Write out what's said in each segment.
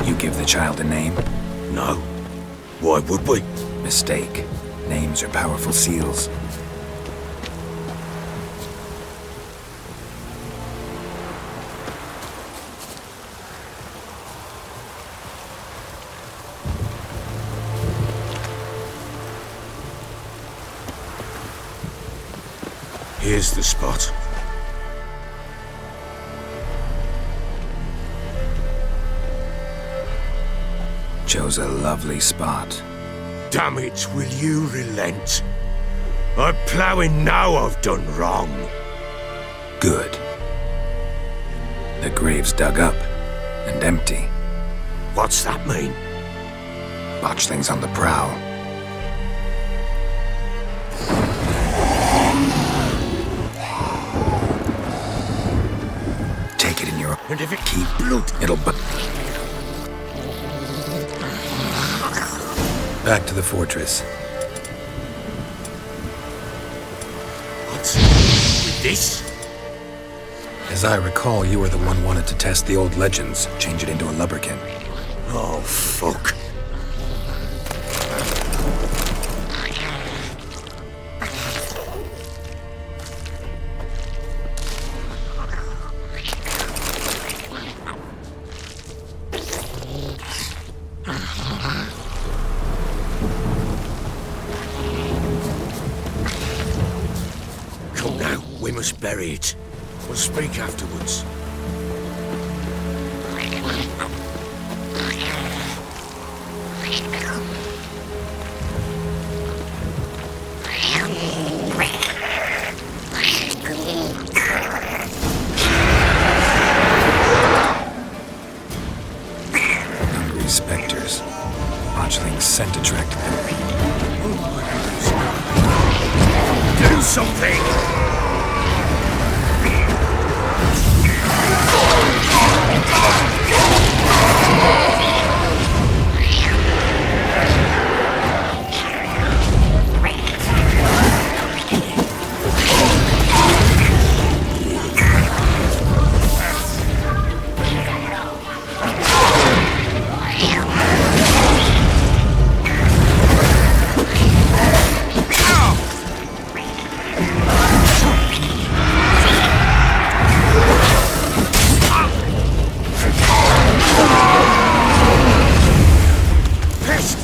You give the child a name? No. Why would we? Mistake. Names are powerful seals. Here's the spot. Chose a lovely spot. Damn it, will you relent? I'm ploughing now I've done wrong. Good. The grave's dug up and empty. What's that mean? Botchlings on the prowl. Take it in your... And if it keep blood, it'll... Back to the fortress. what's with this? As I recall, you were the one wanted to test the old legends, change it into a lubberkin. Oh, fuck. Come now, we must bury it. We'll speak afterwards. Hungry specters. Botchling's scent attracted them. Do something!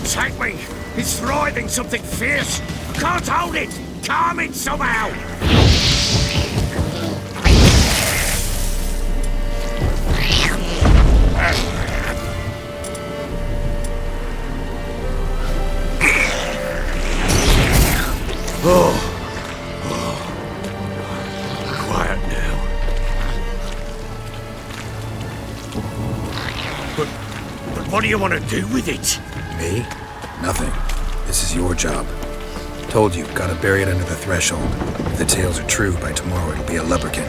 Take me! It's writhing something fierce! Can't hold it! Calm it somehow! Quiet now. But what do you want to do with it? Me? Nothing. This is your job. Told you, gotta bury it under the threshold. If the tales are true, by tomorrow it'll be a lubberkin.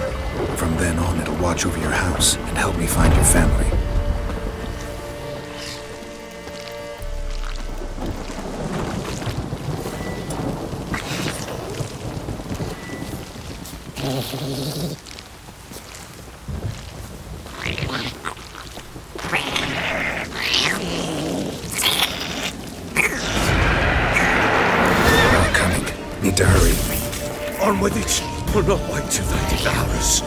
From then on, it'll watch over your house and help me find your family. Need to hurry. On with it! We'll not wait till they devour us.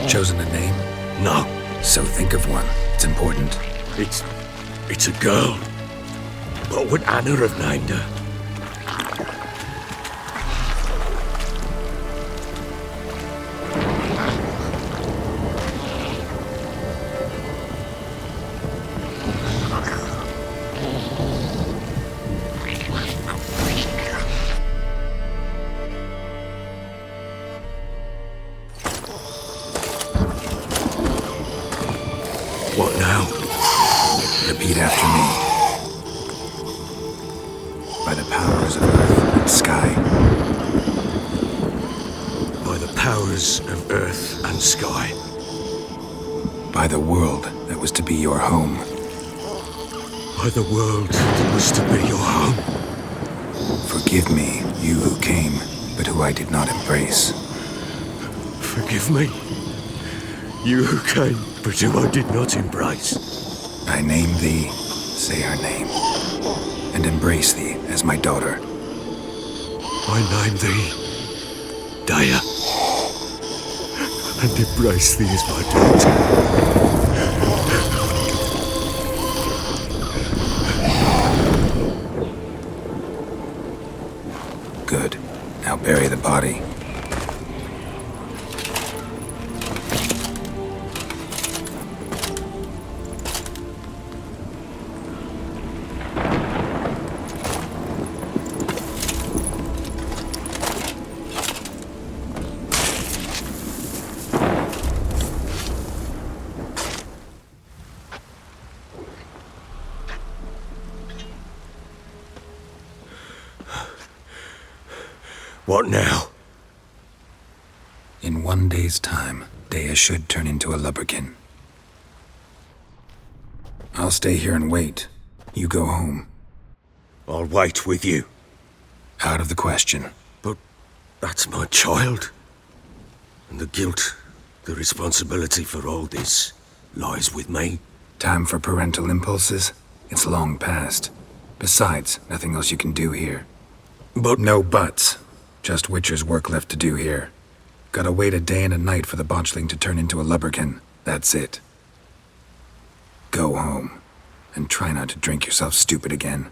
Chosen a name? No, So think of one. It's important. it's a girl. What would Anna have named her? What now? Repeat after me. By the powers of earth and sky. By the powers of earth and sky. By the world that was to be your home. By the world that was to be your home. Forgive me, you who came, but who I did not embrace. Forgive me. You who came, but who I did not embrace. I name thee, say her name, and embrace thee as my daughter. I name thee Daya, and embrace thee as my daughter. Good. Now bury the body. What now? In 1 day's time, Dea should turn into a lubberkin. I'll stay here and wait. You go home. I'll wait with you. Out of the question. But that's my child. And the guilt, the responsibility for all this lies with me. Time for parental impulses? It's long past. Besides, nothing else you can do here. But No buts. Just Witcher's work left to do here. Gotta wait a day and a night for the botchling to turn into a lubberkin. That's it. Go home. And try not to drink yourself stupid again.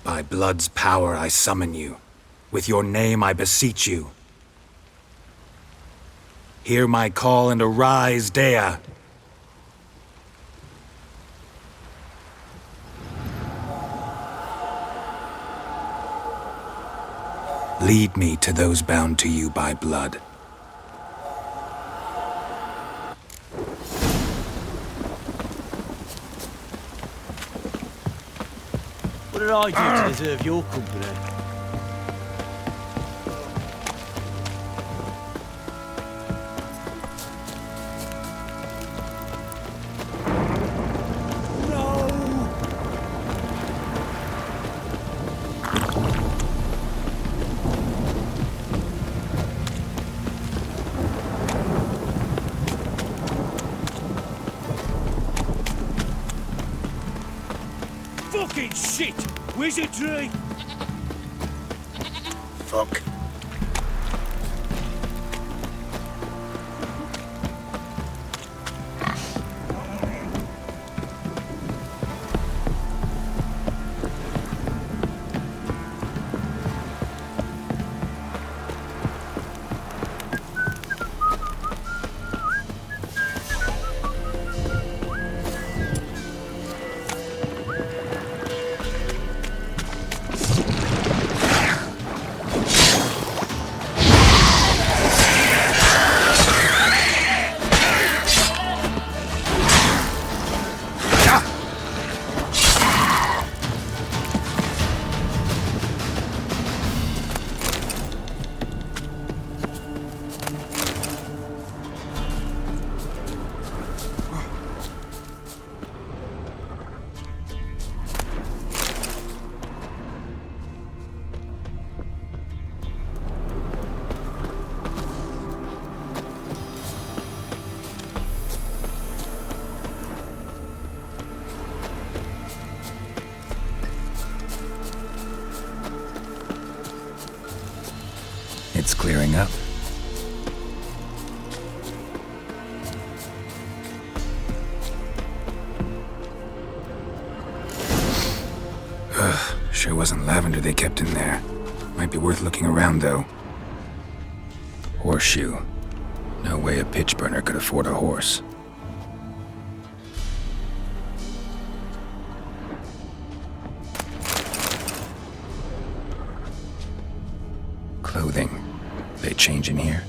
By blood's power I summon you. With your name I beseech you. Hear my call and arise, Dea. Lead me to those bound to you by blood. What did I do to deserve your company? fucking shit! Wizardry! Fuck. It's clearing up. Ugh, sure wasn't lavender they kept in there. Might be worth looking around, though. Horseshoe. No way a pitch burner could afford a horse. Clothing. They change in here?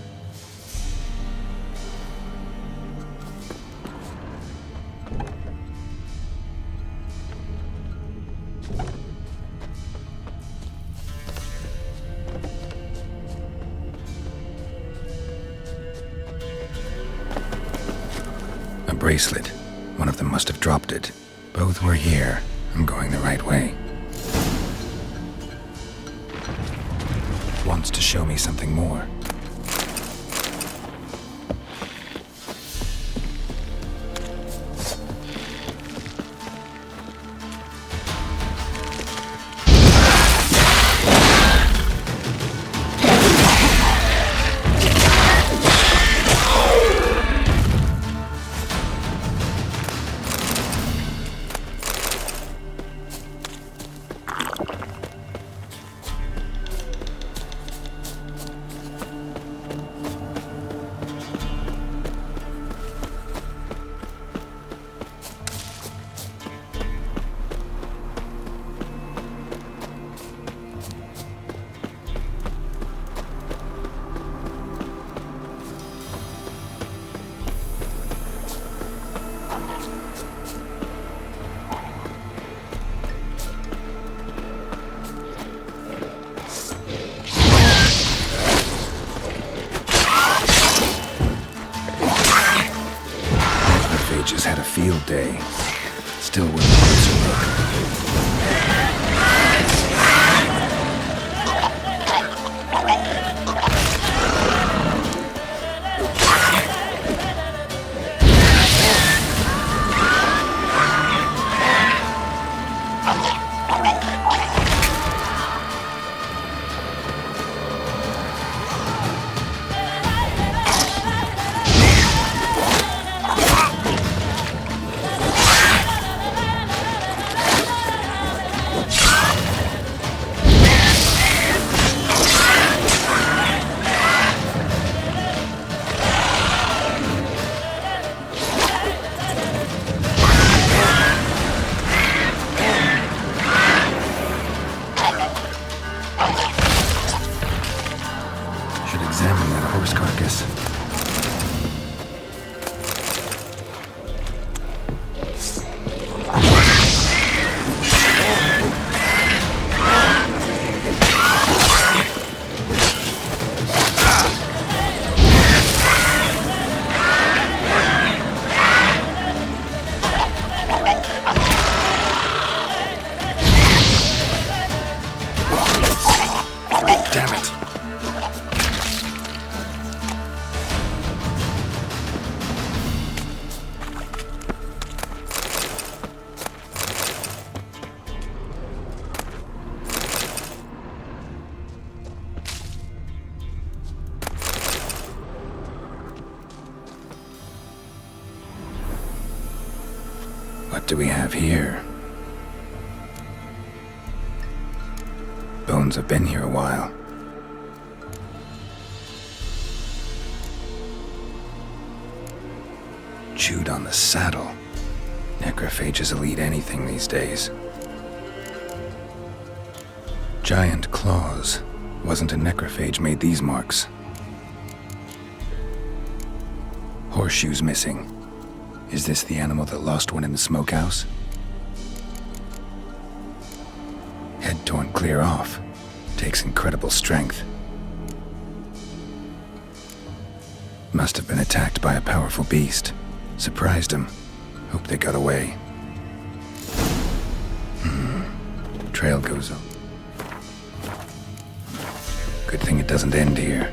A bracelet. One of them must have dropped it. Both were here. I'm going the right way. Wants to show me something more. Just had a field day. Still worth a closer look. Examine that horse carcass. Damn it. What do we have here? Bones have been here a while. Chewed on the saddle. Necrophages will eat anything these days. Giant claws. Wasn't a necrophage made these marks. Horseshoes missing. Is this the animal that lost one in the smokehouse? Head torn clear off. Takes incredible strength. Must have been attacked by a powerful beast. Surprised him. Hope they got away. Trail goes up. Good thing it doesn't end here.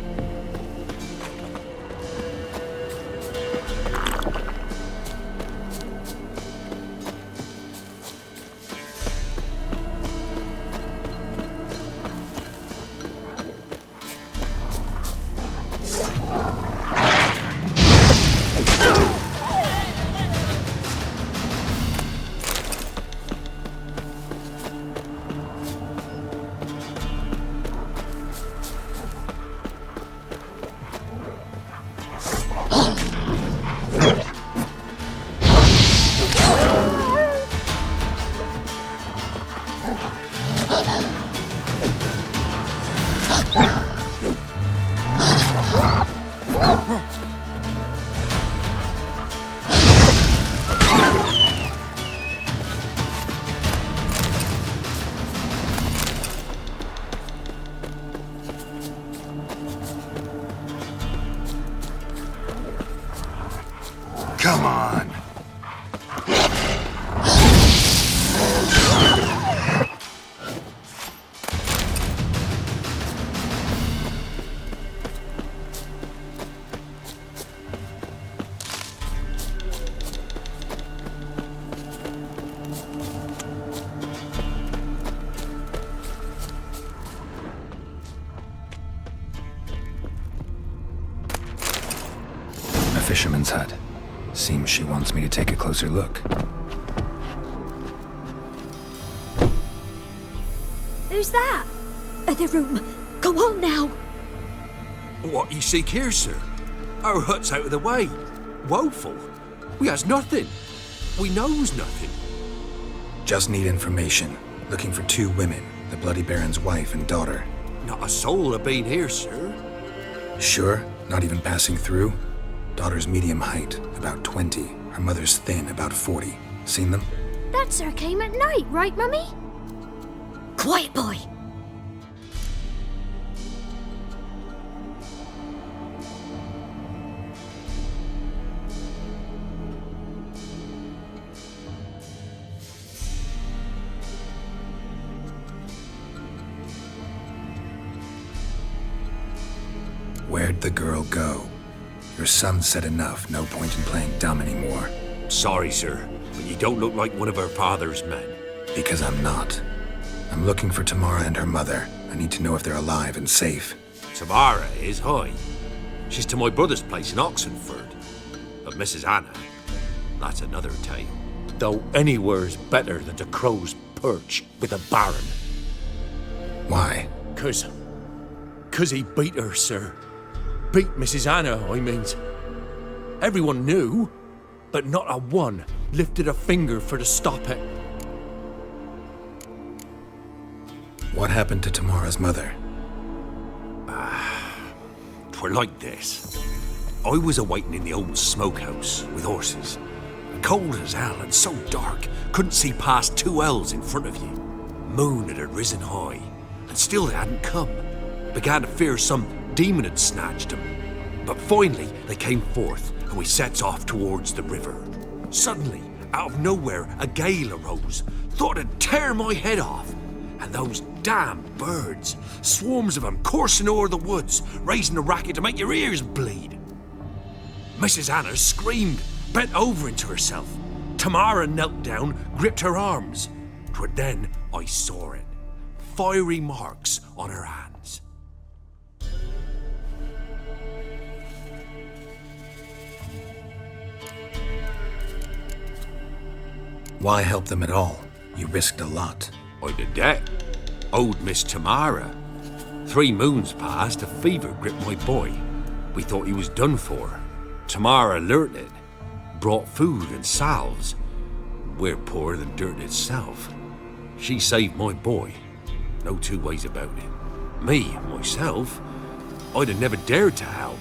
Come on. Fisherman's hut. Seems she wants me to take a closer look. Who's that? The room. Go on now. What you seek here, sir? Our hut's out of the way. Woeful. We has nothing. We knows nothing. Just need information. Looking for 2 women, the Bloody Baron's wife and daughter. Not a soul have been here, sir. Sure? Not even passing through? Daughter's medium height, about 20. Her mother's thin, about 40. Seen them? That sir came at night, right, Mummy? Quiet, boy. Where'd the girl go? Your son said enough, no point in playing dumb anymore. Sorry, sir, but you don't look like one of her father's men. Because I'm not. I'm looking for Tamara and her mother. I need to know if they're alive and safe. Tamara is high. She's to my brother's place in Oxenford. But Mrs. Anna, that's another tale. Though anywhere's better than to Crow's Perch with a baron. Why? 'Cause he beat her, sir. Beat Mrs. Anna, I means. Everyone knew, but not a one lifted a finger for to stop it. What happened to Tamara's mother? 'Twere like this. I was awaiting in the old smokehouse with horses. Cold as hell and so dark, couldn't see past 2 ells in front of you. Moon had risen high, and still they hadn't come. Began to fear some demon had snatched them. But finally they came forth, and we sets off towards the river. Suddenly, out of nowhere, a gale arose. Thought it'd tear my head off. And those damn birds, swarms of them coursing o'er the woods, raising a racket to make your ears bleed. Mrs. Anna screamed, bent over into herself. Tamara knelt down, gripped her arms. 'Twere then I saw it. Fiery marks on her hands. Why help them at all? You risked a lot. I did that. Owed Miss Tamara. 3 moons passed, a fever gripped my boy. We thought he was done for. Tamara learnt it. Brought food and salves. We're poorer than dirt itself. She saved my boy. No 2 ways about it. Me, myself, I'd have never dared to help.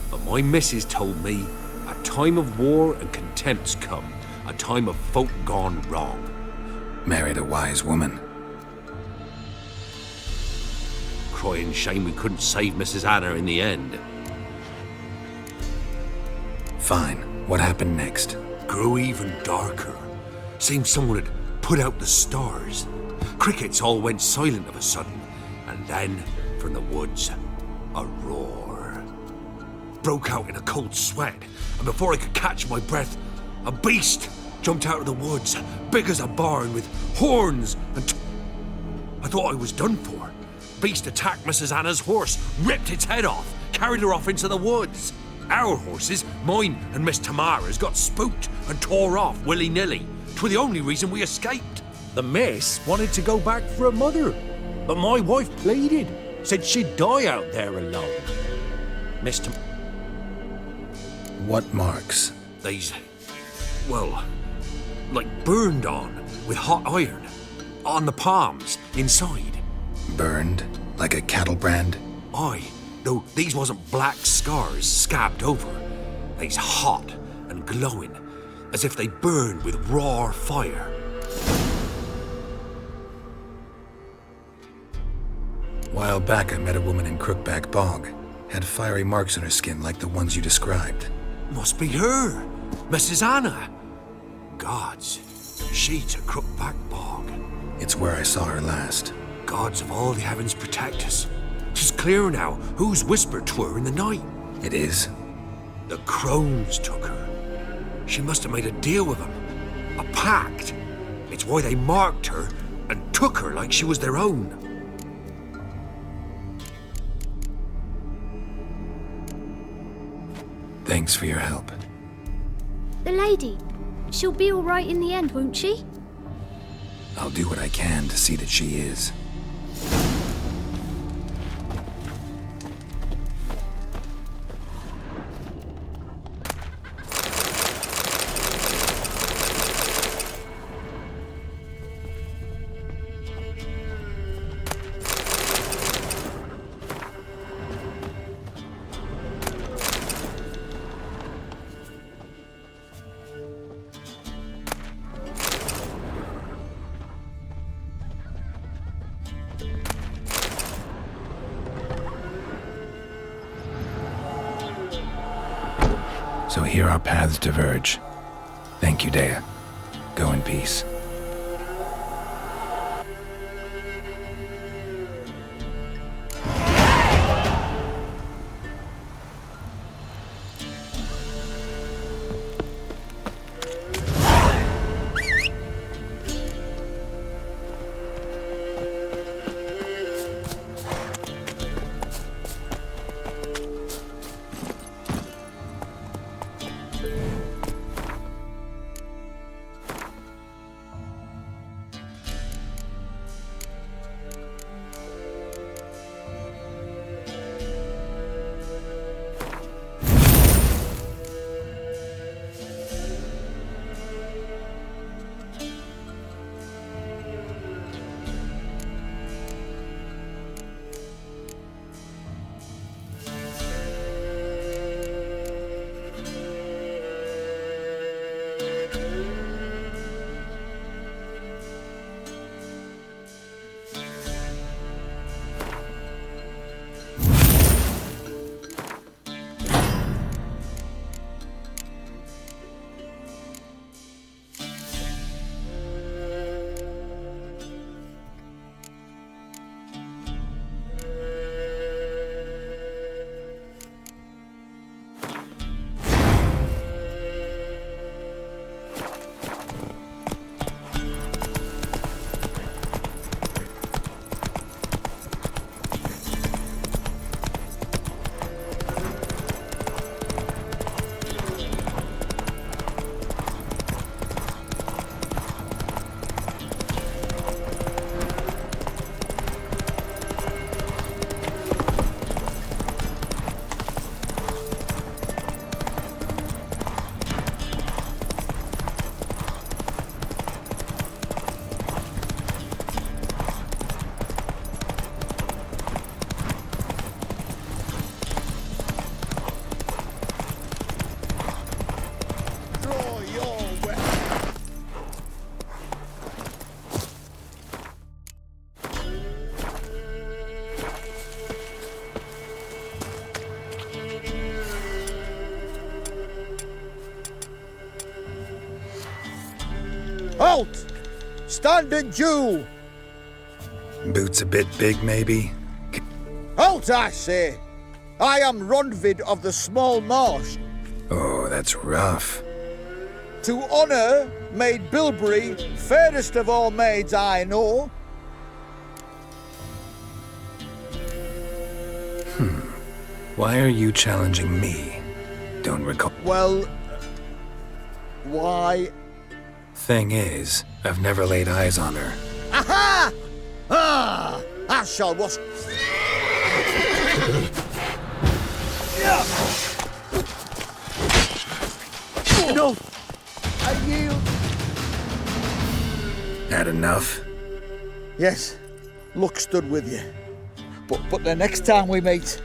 But my missus told me a time of war and contempt's come. A time of folk gone wrong. Married a wise woman. Crying shame we couldn't save Mrs. Anna in the end. Fine. What happened next? Grew even darker. Seemed someone had put out the stars. Crickets all went silent of a sudden. And then, from the woods, a roar. Broke out in a cold sweat. And before I could catch my breath, a beast jumped out of the woods, big as a barn, with horns and... I thought I was done for. Beast attacked Mrs. Anna's horse, ripped its head off, carried her off into the woods. Our horses, mine and Miss Tamara's, got spooked and tore off willy-nilly. 'Twere the only reason we escaped. The miss wanted to go back for her mother, but my wife pleaded, said she'd die out there alone. Mr. What marks? They's, well, like burned on with hot iron. On the palms, inside. Burned? Like a cattle brand? Aye, though these wasn't black scars scabbed over. They's hot and glowing, as if they burned with raw fire. While back, I met a woman in Crookback Bog. Had fiery marks on her skin like the ones you described. Must be her. Mrs. Anna! Gods, she's a crook-back bog. It's where I saw her last. Gods of all the heavens protect us. 'Tis clear now who's whispered to her in the night. It is? The crones took her. She must have made a deal with them. A pact. It's why they marked her and took her like she was their own. Thanks for your help. The lady. She'll be all right in the end, won't she? I'll do what I can to see that she is. So here our paths diverge. Thank you, Dea. Go in peace. Halt! Stand and Jew! Boots a bit big, maybe? Halt, I say! I am Ronvid of the Small Marsh. Oh, that's rough. To honour Maid Bilberry, fairest of all maids I know. Why are you challenging me? Don't recall. Well, why? Thing is, I've never laid eyes on her. Aha! Ah! I shall was. No! I yield. Had enough? Yes, luck stood with you. But the next time we meet.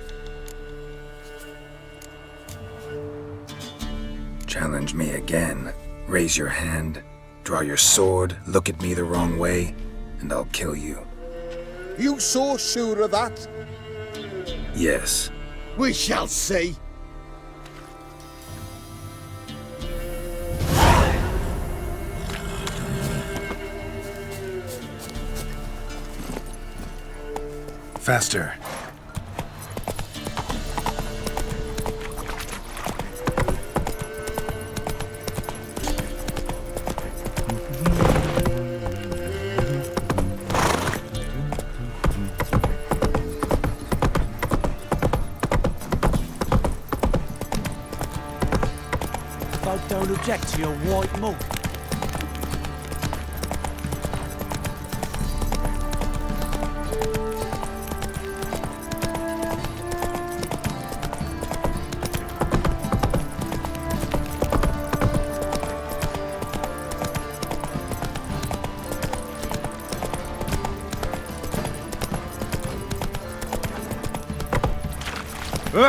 Challenge me again. Raise your hand, draw your sword, look at me the wrong way, and I'll kill you. You so sure of that? Yes. We shall see. Faster. Folk don't object to your white mug.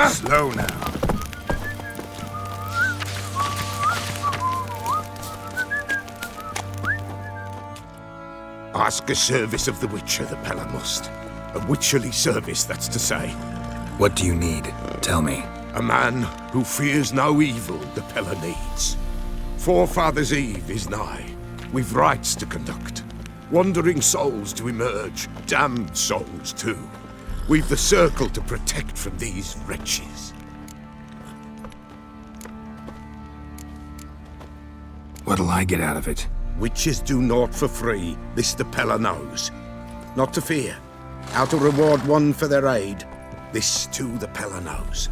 Slow now. Ask a service of the Witcher, the Pella must. A witcherly service, that's to say. What do you need? Tell me. A man who fears no evil the Pella needs. Forefathers' Eve is nigh. We've rites to conduct. Wandering souls to emerge. Damned souls, too. We've the circle to protect from these wretches. What'll I get out of it? Witches do naught for free, this the Pella knows. Not to fear. How to reward one for their aid, this too the Pella knows.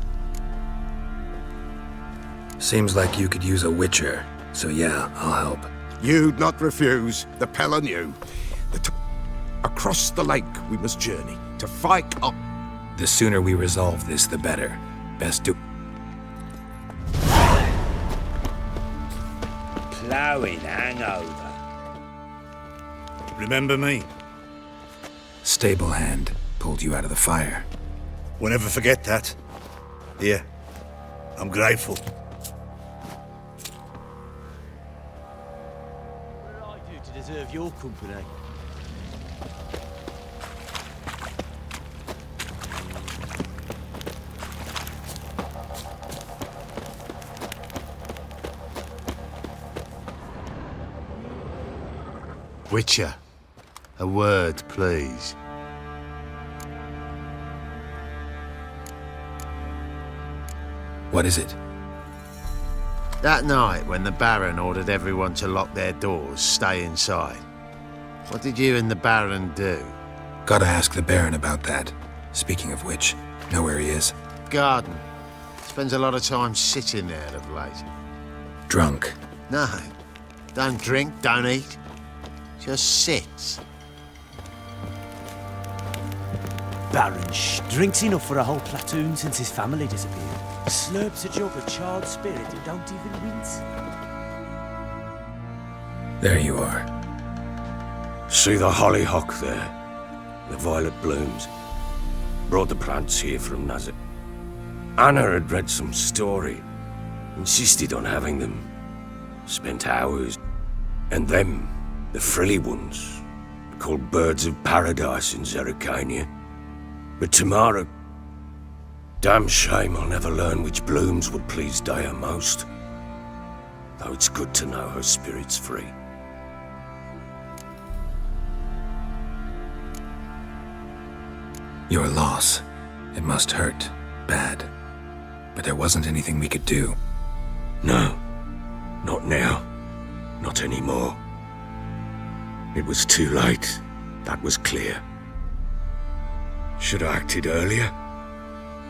Seems like you could use a witcher, so yeah, I'll help. You'd not refuse, the Pella knew. Across the lake we must journey, to fight up. The sooner we resolve this, the better. Best do... Ploughing hangover. Remember me? Stable hand pulled you out of the fire. We'll never forget that. Here, I'm grateful. What did I do to deserve your company? Witcher, a word, please. What is it? That night when the Baron ordered everyone to lock their doors, stay inside. What did you and the Baron do? Gotta ask the Baron about that. Speaking of which, know where he is? Garden. Spends a lot of time sitting there of late. Drunk. No, don't drink, don't eat. Just sits. Baron drinks enough for a whole platoon since his family disappeared. Slurps a jug of charred spirit and don't even wince. There you are. See the hollyhock there? The violet blooms. Brought the plants here from Nazareth. Anna had read some story. Insisted on having them. Spent hours. And them, the frilly ones, called birds of paradise in Zerrikania. But Tamara... Damn shame I'll never learn which blooms would please Daya most. Though it's good to know her spirit's free. Your loss. It must hurt. Bad. But there wasn't anything we could do. No. Not now. Not anymore. It was too late. That was clear. Should have acted earlier.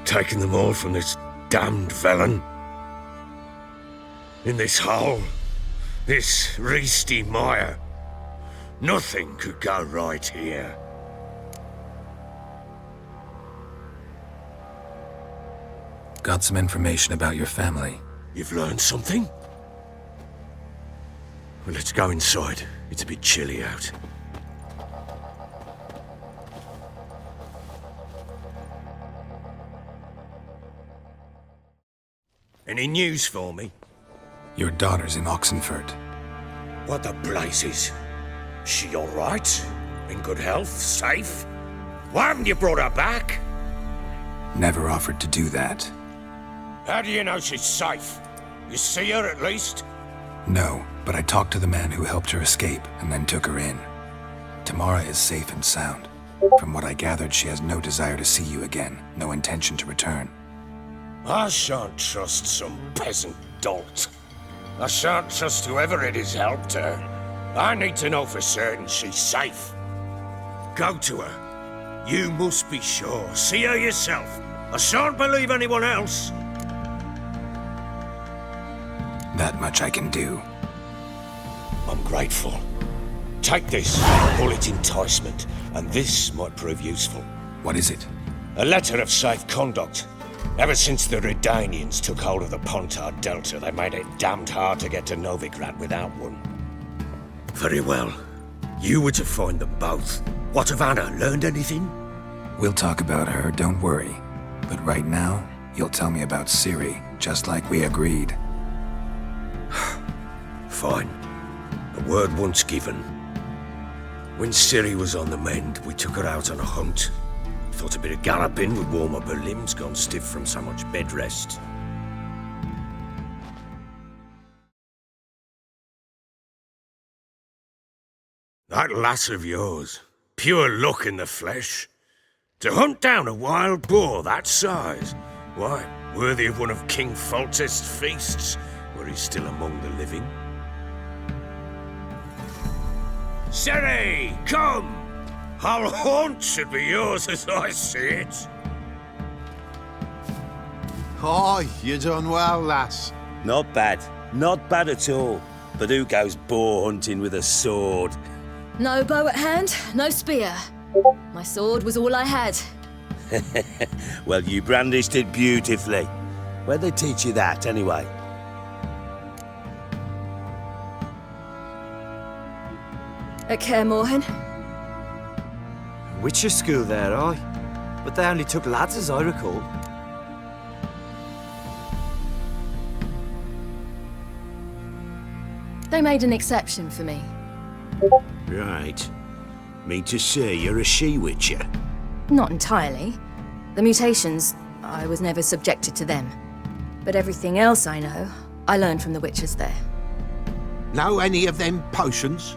Taken them all from this damned villain. In this hole. This reesty mire. Nothing could go right here. Got some information about your family. You've learned something? Well, let's go inside. It's a bit chilly out. Any news for me? Your daughter's in Oxenfurt. What the blazes? She all right? In good health? Safe? Why haven't you brought her back? Never offered to do that. How do you know she's safe? You see her at least? No, but I talked to the man who helped her escape and then took her in. Tamara is safe and sound. From what I gathered, she has no desire to see you again, no intention to return. I shan't trust some peasant dolt. I shan't trust whoever it is helped her. I need to know for certain she's safe. Go to her. You must be sure. See her yourself. I shan't believe anyone else. That much I can do. I'm grateful. Take this, call it enticement, and this might prove useful. What is it? A letter of safe conduct. Ever since the Redanians took hold of the Pontard Delta, they made it damned hard to get to Novigrad without one. Very well. You were to find them both. What of Anna? Learned anything? We'll talk about her, don't worry. But right now, you'll tell me about Ciri, just like we agreed. Fine. A word once given. When Ciri was on the mend, we took her out on a hunt. Thought a bit of galloping would warm up her limbs, gone stiff from so much bed rest. That lass of yours, pure luck in the flesh. To hunt down a wild boar that size, why, worthy of one of King Foltest's feasts, were he still among the living. Ciri, come! Our haunt should be yours as I see it. Aye, you done well, lass. Not bad. Not bad at all. But who goes boar hunting with a sword? No bow at hand, no spear. My sword was all I had. Well, you brandished it beautifully. Where'd they teach you that, anyway? At Kaer Morhen. Witcher school there, aye. But they only took lads, as I recall. They made an exception for me. Right. Mean to say you're a she-witcher? Not entirely. The mutations, I was never subjected to them. But everything else I know, I learned from the witches there. Know any of them potions?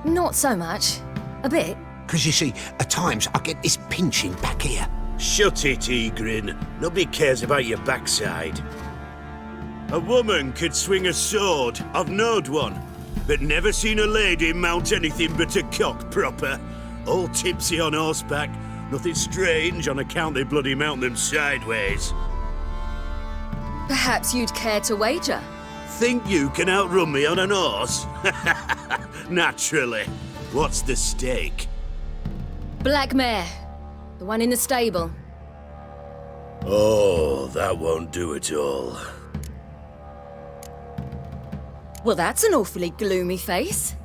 Not so much. A bit. 'Cause you see, at times I get this pinching back here. Shut it, Egrin. Nobody cares about your backside. A woman could swing a sword. I've knowed one. But never seen a lady mount anything but a cock proper. All tipsy on horseback. Nothing strange on account they bloody mount them sideways. Perhaps you'd care to wager? Think you can outrun me on an horse? Naturally. What's the stake? Black mare. The one in the stable. Oh, that won't do at all. Well, that's an awfully gloomy face.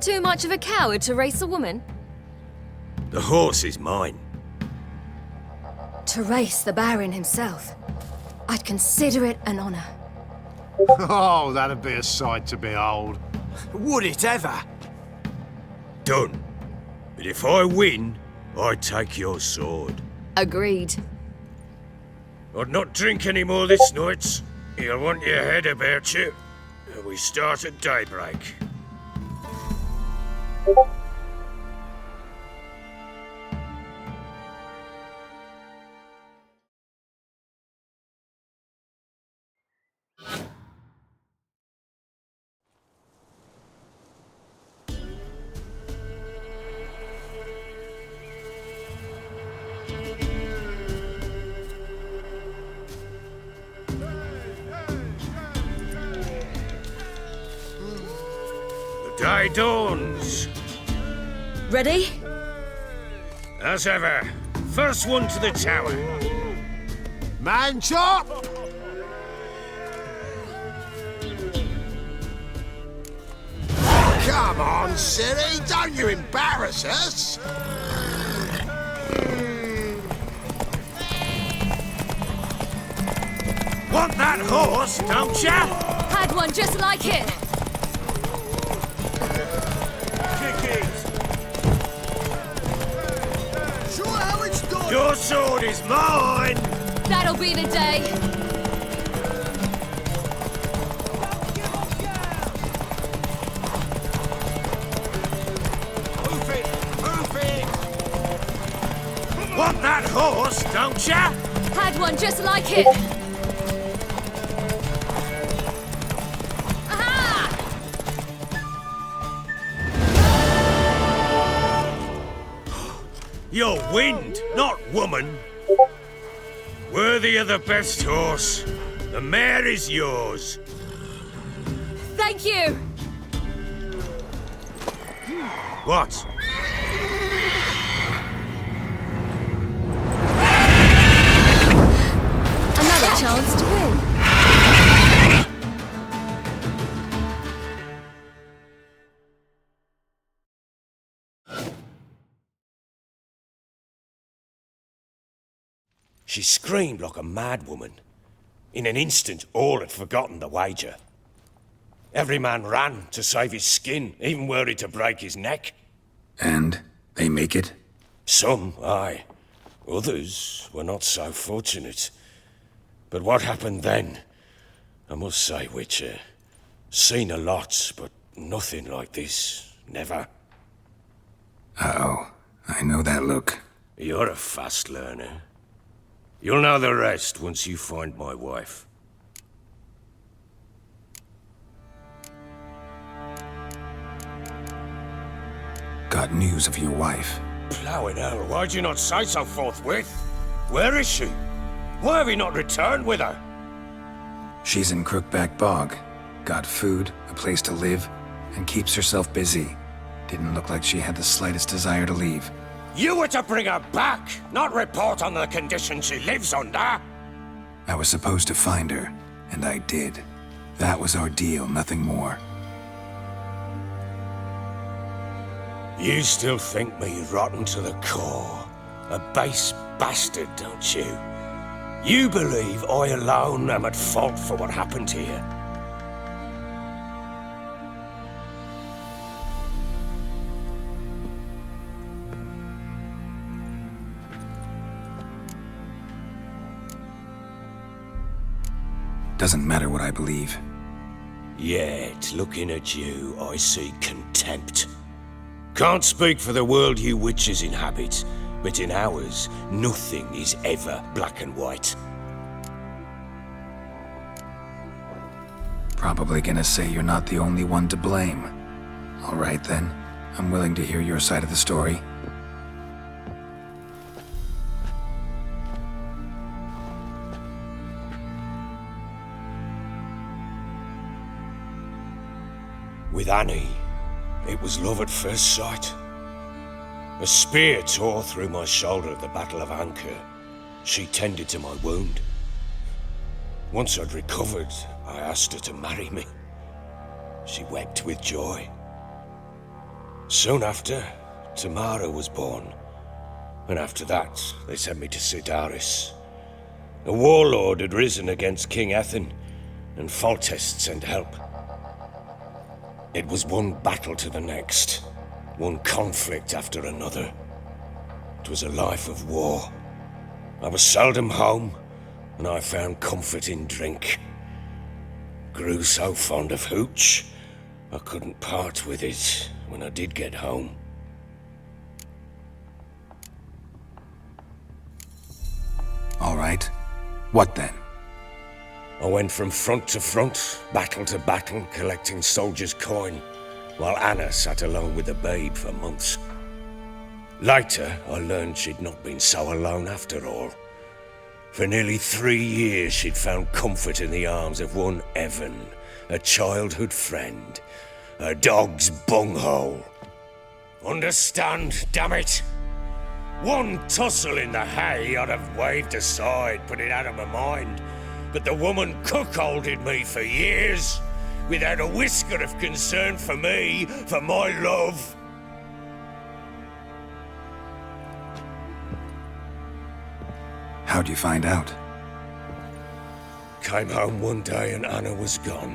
Too much of a coward to race a woman? The horse is mine. To race the Baron himself. I'd consider it an honor. Oh, that'd be a sight to behold. Would it ever? Done. But if I win, I take your sword. Agreed. I'd not drink any more this night. You'll want your head about you. We start at daybreak. Day dawns. Ready? As ever, first one to the tower. Man chop! Come on, Ciri, don't you embarrass us! Want that horse, don't ya? Had one just like it. Your sword is mine! That'll be the day. Move it! Move it! Want that horse, don't ya? Had one just like it. Aha! You're wind, not woman. Worthy of the best horse. The mare is yours. Thank you. What? Another chance to win. She screamed like a mad woman. In an instant, all had forgotten the wager. Every man ran to save his skin, even worried to break his neck. And they make it? Some, aye. Others were not so fortunate. But what happened then? I must say, Witcher, seen a lot, but nothing like this. Never. Uh-oh. I know that look. You're a fast learner. You'll know the rest once you find my wife. Got news of your wife. Plowing hell, why'd you not say so forthwith? Where is she? Why have you not returned with her? She's in Crookback Bog. Got food, a place to live, and keeps herself busy. Didn't look like she had the slightest desire to leave. You were to bring her back, not report on the conditions she lives under. I was supposed to find her, and I did. That was our deal, nothing more. You still think me rotten to the core. A base bastard, don't you? You believe I alone am at fault for what happened here. Doesn't matter what I believe. Yet, looking at you, I see contempt. Can't speak for the world you witches inhabit, but in ours, nothing is ever black and white. Probably gonna say you're not the only one to blame. All right then, I'm willing to hear your side of the story. With Annie, it was love at first sight. A spear tore through my shoulder at the Battle of Anchor. She tended to my wound. Once I'd recovered, I asked her to marry me. She wept with joy. Soon after, Tamara was born. And after that, they sent me to Sidaris. A warlord had risen against King Ethan, and Foltest sent help. It was one battle to the next, one conflict after another. It was a life of war. I was seldom home, and I found comfort in drink. Grew so fond of hooch, I couldn't part with it when I did get home. All right. What then? I went from front to front, battle to battle, collecting soldiers' coin, while Anna sat alone with the babe for months. Later, I learned she'd not been so alone after all. For nearly 3 years, she'd found comfort in the arms of one Evan, a childhood friend, a dog's bunghole. Understand, damn it? One tussle in the hay I'd have waved aside, put it out of my mind. But the woman cuckolded me for years, without a whisker of concern for me, for my love. How'd you find out? Came home one day and Anna was gone.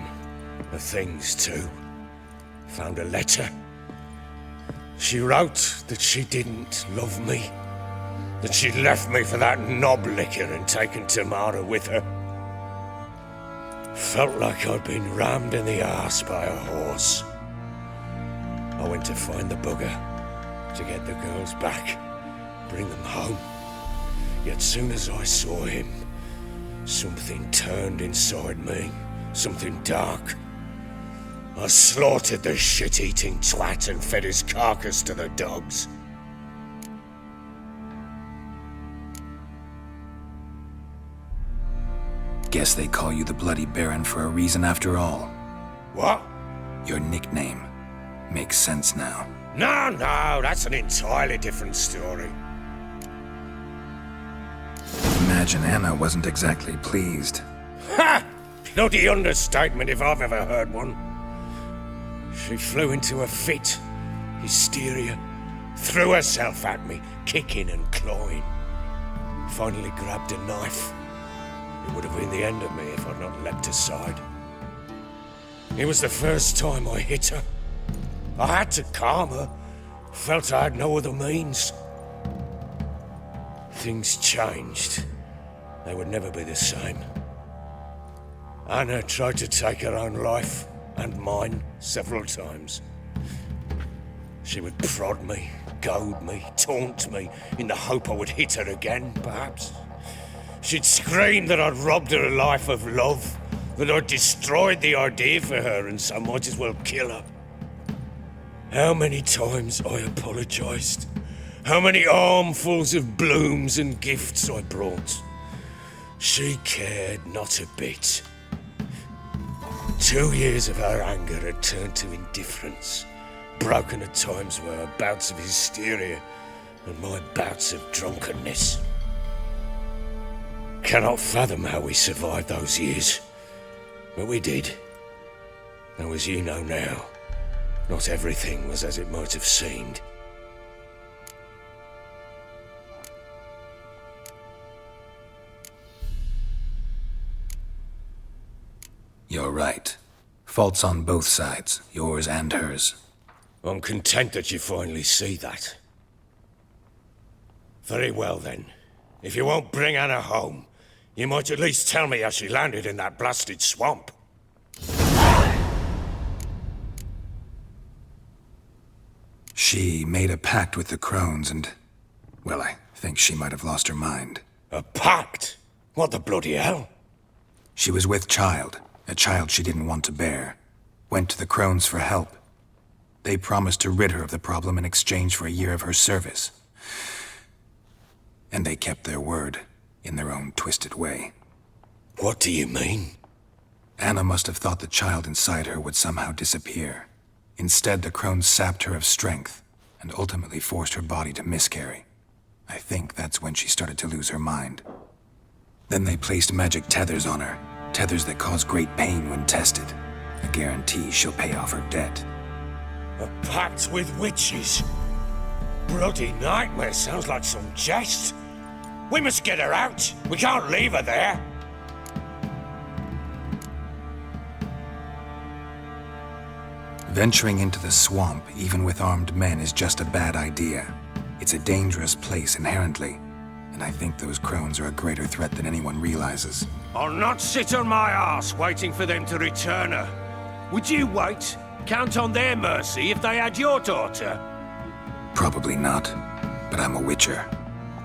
Her things too. Found a letter. She wrote that she didn't love me. That she'd left me for that knob licker and taken Tamara with her. Felt like I'd been rammed in the arse by a horse. I went to find the bugger, to get the girls back, bring them home. Yet soon as I saw him, something turned inside me. Something dark. I slaughtered the shit-eating twat and fed his carcass to the dogs. Guess they call you the Bloody Baron for a reason after all. What? Your nickname. Makes sense now. No, that's an entirely different story. Imagine Anna wasn't exactly pleased. Ha! Bloody understatement if I've ever heard one. She flew into a fit, hysteria, threw herself at me, kicking and clawing. Finally grabbed a knife. It would have been the end of me if I'd not leapt aside. It was the first time I hit her. I had to calm her. Felt I had no other means. Things changed. They would never be the same. Anna tried to take her own life, and mine, several times. She would prod me, goad me, taunt me, in the hope I would hit her again, perhaps. She'd scream that I'd robbed her life of love, that I'd destroyed the idea for her and so might as well kill her. How many times I apologized. How many armfuls of blooms and gifts I brought. She cared not a bit. 2 years of her anger had turned to indifference, broken at times by her bouts of hysteria and my bouts of drunkenness. Cannot fathom how we survived those years, but we did. Though as you know now, not everything was as it might have seemed. You're right. Faults on both sides, yours and hers. I'm content that you finally see that. Very well then. If you won't bring Anna home, you might at least tell me how she landed in that blasted swamp. She made a pact with the crones and... well, I think she might have lost her mind. A pact? What the bloody hell? She was with child, a child she didn't want to bear. Went to the crones for help. They promised to rid her of the problem in exchange for a year of her service. And they kept their word, in their own twisted way. What do you mean? Anna must have thought the child inside her would somehow disappear. Instead, the crones sapped her of strength, and ultimately forced her body to miscarry. I think that's when she started to lose her mind. Then they placed magic tethers on her, tethers that cause great pain when tested. A guarantee she'll pay off her debt. A pact with witches? Bloody nightmare, sounds like some jest. We must get her out. We can't leave her there. Venturing into the swamp, even with armed men, is just a bad idea. It's a dangerous place inherently, and I think those crones are a greater threat than anyone realizes. I'll not sit on my arse waiting for them to return her. Would you wait? Count on their mercy if they had your daughter? Probably not, but I'm a witcher.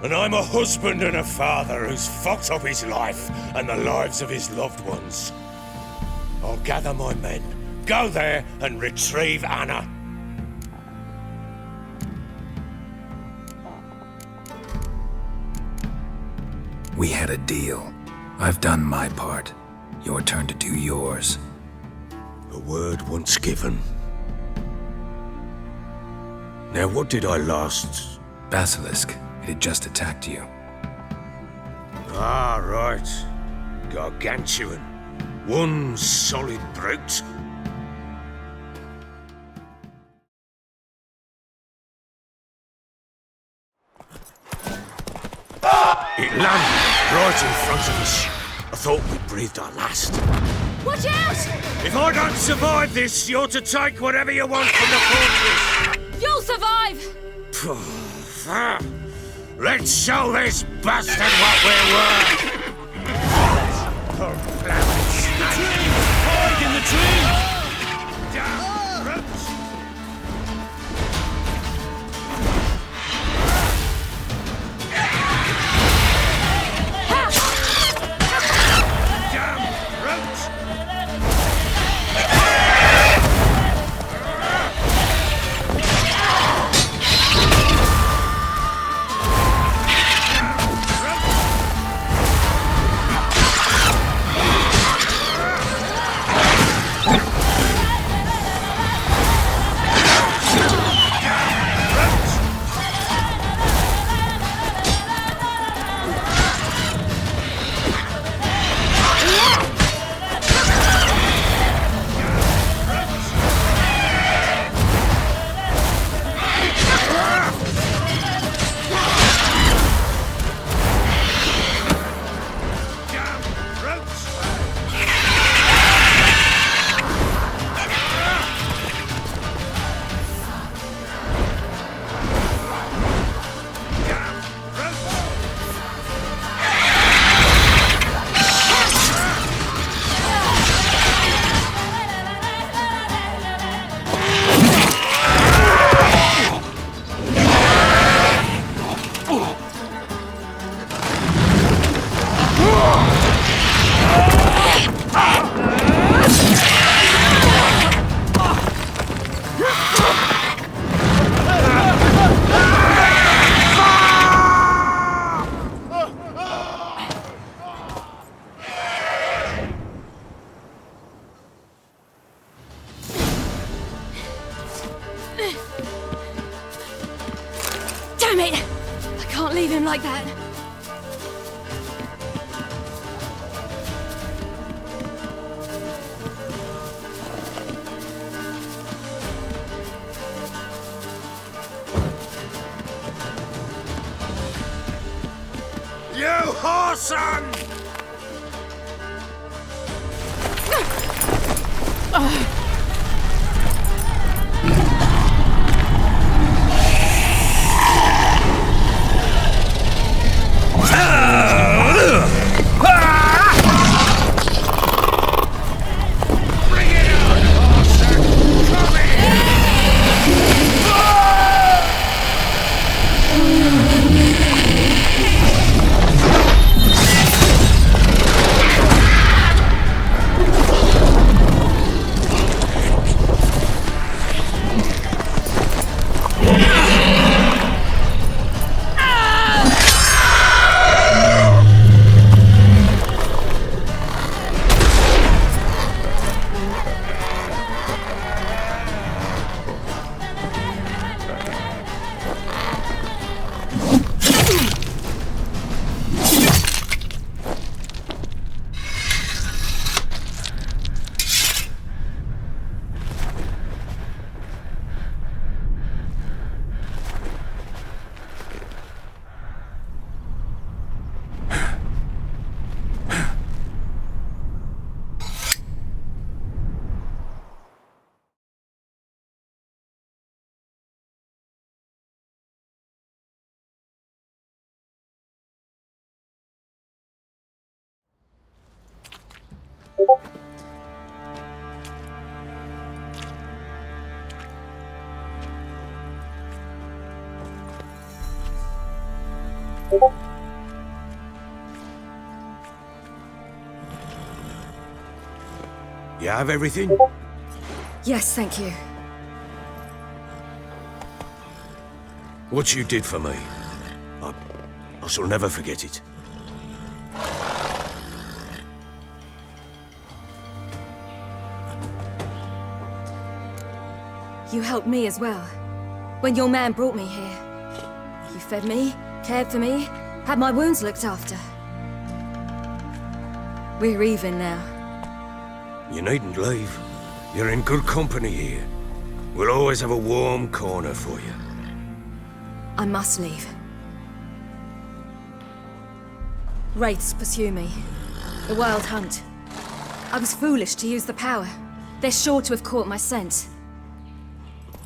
And I'm a husband and a father who's fucked up his life and the lives of his loved ones. I'll gather my men, go there and retrieve Anna. We had a deal. I've done my part. Your turn to do yours. A word once given. Now what did I last... Basilisk. It had just attacked you. Ah, right. Gargantuan. One solid brute. It landed right in front of us. I thought we breathed our last. Watch out! If I don't survive this, you're to take whatever you want from the fortress. You'll survive! Let's show this bastard what we're worth! Hide in the tree! Down, roots! like that. You whoreson! You have everything? Yes, thank you. What you did for me, I shall never forget it. You helped me as well. When your man brought me here. You fed me, cared for me, had my wounds looked after. We're even now. You needn't leave. You're in good company here. We'll always have a warm corner for you. I must leave. Wraiths pursue me. The Wild Hunt. I was foolish to use the power. They're sure to have caught my scent.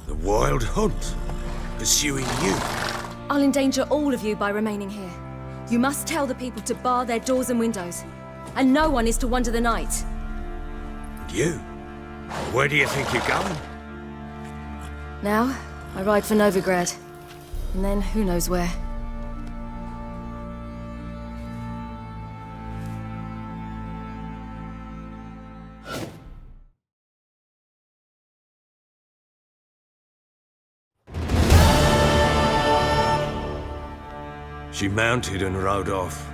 The Wild Hunt? Pursuing you? I'll endanger all of you by remaining here. You must tell the people to bar their doors and windows. And no one is to wander the night. And you? Where do you think you're going? Now, I ride for Novigrad. And then, who knows where. She mounted and rode off.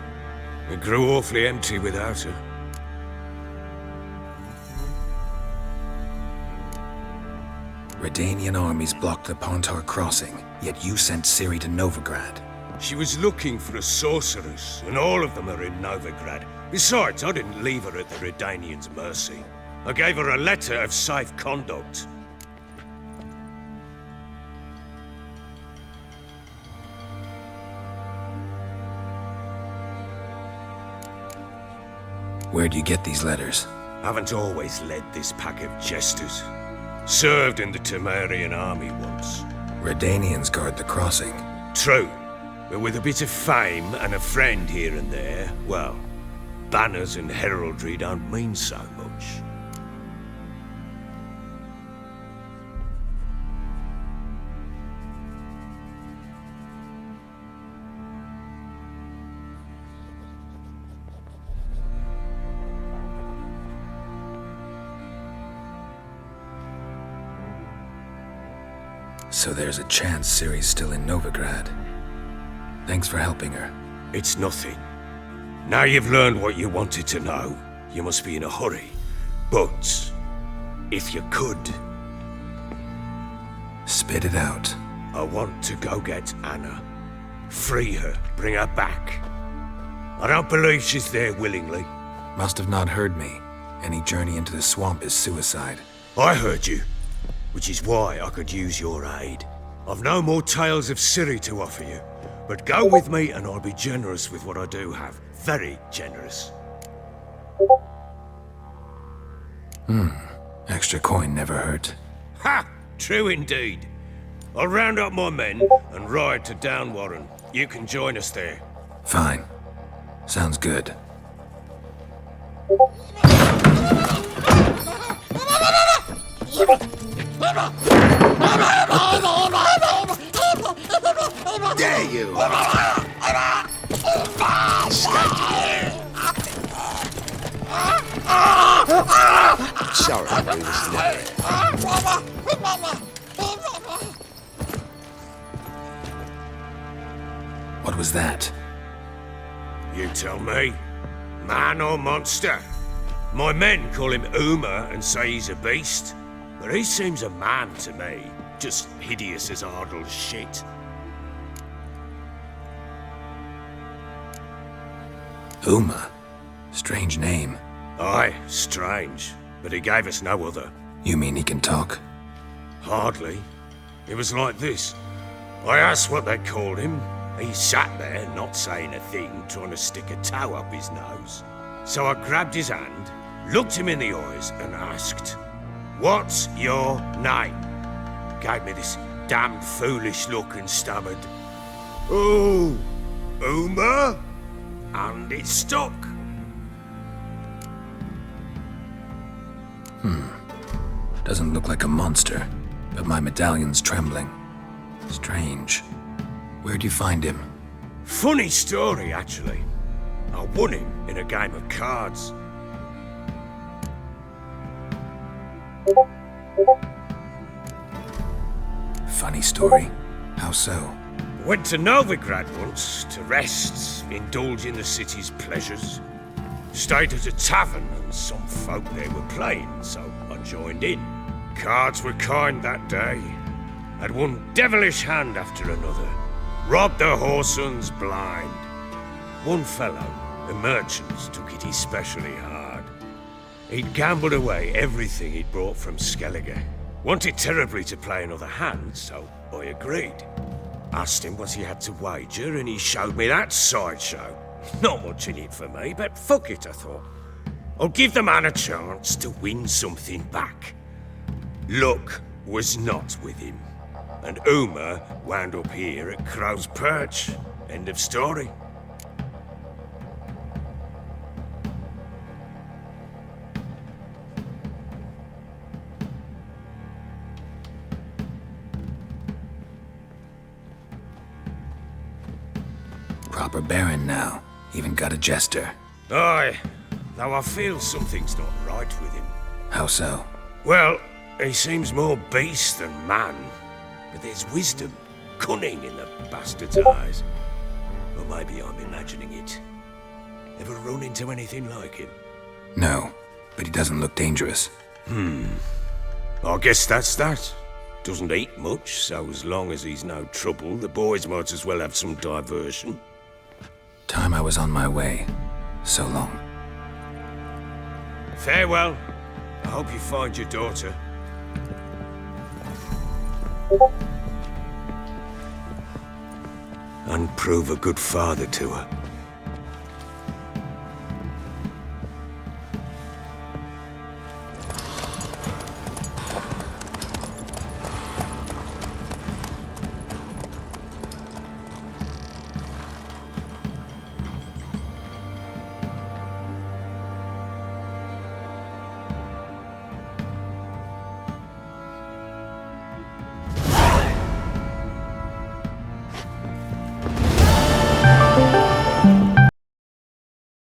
It grew awfully empty without her. Redanian armies blocked the Pontar crossing, yet you sent Ciri to Novigrad. She was looking for a sorceress, and all of them are in Novigrad. Besides, I didn't leave her at the Redanians' mercy. I gave her a letter of safe conduct. Where do you get these letters? Haven't always led this pack of jesters. Served in the Temerian army once. Redanians guard the crossing. True, but with a bit of fame and a friend here and there, well, banners and heraldry don't mean so much. So there's a chance Ciri's still in Novigrad. Thanks for helping her. It's nothing. Now you've learned what you wanted to know, you must be in a hurry. But, if you could... Spit it out. I want to go get Anna. Free her, bring her back. I don't believe she's there willingly. Must have not heard me. Any journey into the swamp is suicide. I heard you, which is why I could use your aid. I've no more tales of Ciri to offer you, but go with me and I'll be generous with what I do have. Very generous. Extra coin never hurt. Ha! True indeed. I'll round up my men and ride to Downwarren. You can join us there. Fine. Sounds good. There you are. Sorry, we was never. What was that? You tell me. Man or monster? My men call him Uma and say he's a beast, but he seems a man to me. Just hideous as Ardle's shit. Uma? Strange name. Aye, strange, but he gave us no other. You mean he can talk? Hardly. It was like this. I asked what they called him. He sat there, not saying a thing, trying to stick a toe up his nose. So I grabbed his hand, looked him in the eyes, and asked, "What's your name?" Gave me this damned foolish look and stammered, "Oh, Uma?" And it stuck. Doesn't look like a monster, but my medallion's trembling. Strange. Where'd you find him? Funny story, actually. I won him in a game of cards. Funny story. How so? Went to Novigrad once to rest, indulge in the city's pleasures. Stayed at a tavern and some folk there were playing, so I joined in. Cards were kind that day. Had one devilish hand after another. Robbed the whoresons blind. One fellow, a merchant, took it especially hard. He'd gambled away everything he'd brought from Skellige. Wanted terribly to play another hand, so I agreed. Asked him what he had to wager, and he showed me that sideshow. Not much in it for me, but fuck it, I thought. I'll give the man a chance to win something back. Luck was not with him, and Uma wound up here at Crow's Perch. End of story. Proper baron now. Even got a jester. Aye, though I feel something's not right with him. How so? Well, he seems more beast than man, but there's wisdom, cunning in the bastard's eyes. Or maybe I'm imagining it. Ever run into anything like him? No, but he doesn't look dangerous. I guess that's that. Doesn't eat much, so as long as he's no trouble, the boys might as well have some diversion. Time I was on my way. So long. Farewell. I hope you find your daughter. And prove a good father to her.